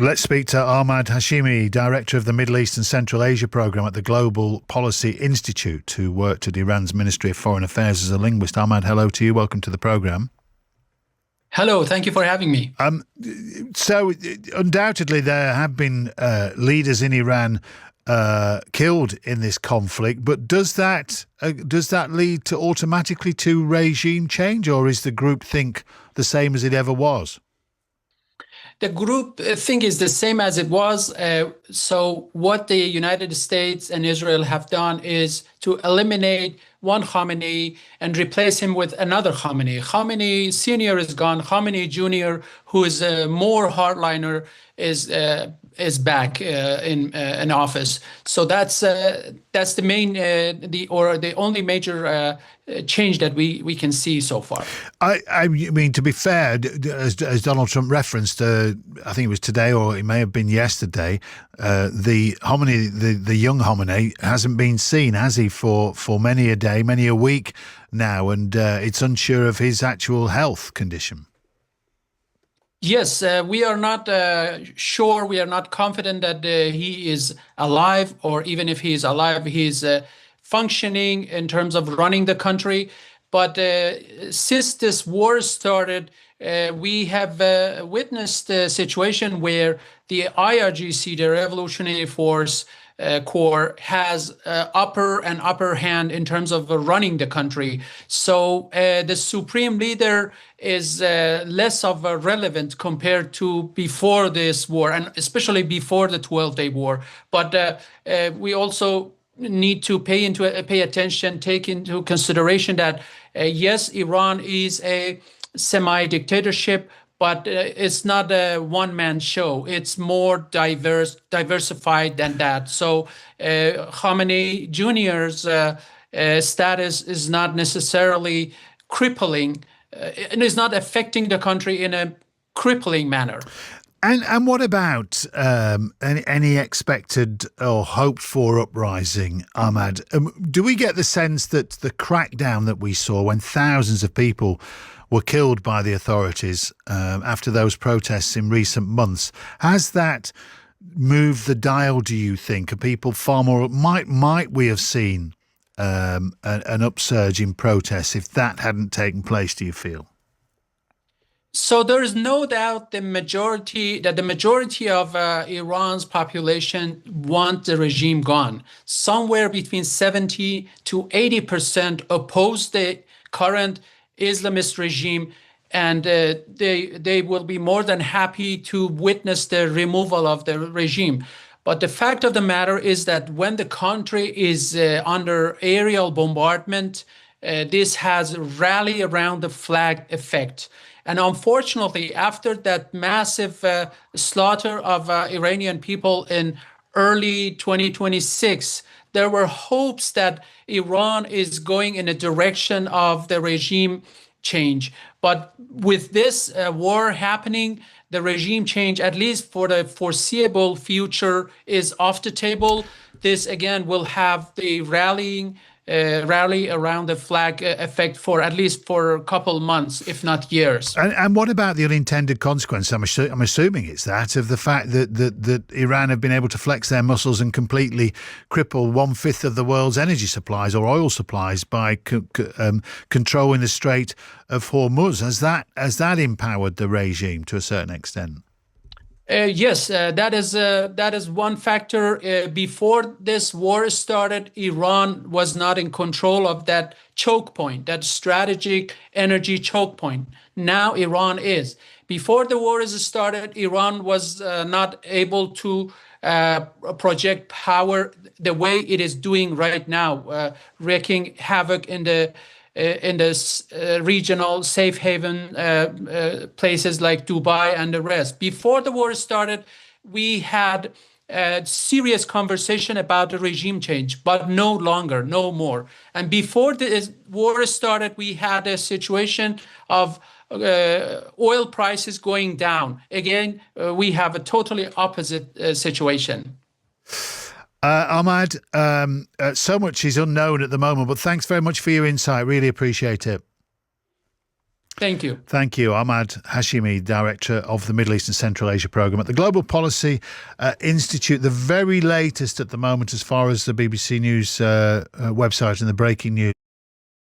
Let's speak to Ahmad Hashemi, Director of the Middle East and Central Asia Programme at the Global Policy Institute, who worked at Iran's Ministry of Foreign Affairs as a linguist. Ahmad, hello to you. Welcome to the programme. Hello, thank you for having me. So, undoubtedly, there have been leaders in Iran killed in this conflict, but does that lead to automatically to regime change, or is the groupthink the same as it ever was? The group thing is the same as it was. So what the United States and Israel have done is to eliminate one Khamenei and replace him with another Khamenei. Khamenei Senior is gone. Khamenei Junior, who is a more hardliner, is back in office. So that's the main the only major change that we can see so far. I mean, to be fair, as Donald Trump referenced, I think it was today or it may have been yesterday, the Khamenei, the young Khamenei, hasn't been seen, has he, for many a day, many a week now, and it's unsure of his actual health condition. Yes, we are not sure, we are not confident that he is alive, or even if he is alive, he is functioning in terms of running the country. But since this war started, we have witnessed a situation where the IRGC, the Revolutionary Force Corps, has upper hand in terms of running the country. So the supreme leader is less of a relevant compared to before this war, and especially before the 12-day war. But we also need to pay attention, take into consideration that yes, Iran is a semi-dictatorship, but it's not a one-man show. It's more diversified than that. So Khamenei Junior's status is not necessarily crippling, and is not affecting the country in a crippling manner. And what about any expected or hoped for uprising, Ahmad? Do we get the sense that the crackdown that we saw when thousands of people were killed by the authorities after those protests in recent months, has that moved the dial, do you think? Are people far more, might we have seen an upsurge in protests if that hadn't taken place, do you feel? So there is no doubt the majority of Iran's population want the regime gone. Somewhere between 70 to 80% oppose the current Islamist regime, and they will be more than happy to witness the removal of the regime. But the fact of the matter is that when the country is under aerial bombardment, this has rally around the flag effect. And unfortunately, after that massive slaughter of Iranian people in early 2026, there were hopes that Iran is going in a direction of the regime change. But with this war happening, the regime change, at least for the foreseeable future, is off the table. This again will have the rally around the flag effect for at least for a couple months, if not years. And what about the unintended consequence? I'm assuming it's that of the fact that Iran have been able to flex their muscles and completely cripple 1/5 of the world's energy supplies or oil supplies by controlling the Strait of Hormuz. Has that empowered the regime to a certain extent? Yes, that is one factor. Before this war started, Iran was not in control of that choke point, that strategic energy choke point. Now Iran is. Before the war started, Iran was not able to project power the way it is doing right now, wreaking havoc in the regional safe haven places like Dubai and the rest. Before the war started, we had a serious conversation about the regime change, but no longer, no more. And before the war started, we had a situation of oil prices going down. Again, we have a totally opposite situation. Ahmad, so much is unknown at the moment, but thanks very much for your insight. Really appreciate it. Thank you. Thank you. Ahmad Hashemi, Director of the Middle East and Central Asia Programme at the Global Policy Institute. The very latest at the moment as far as the BBC News website and the breaking news.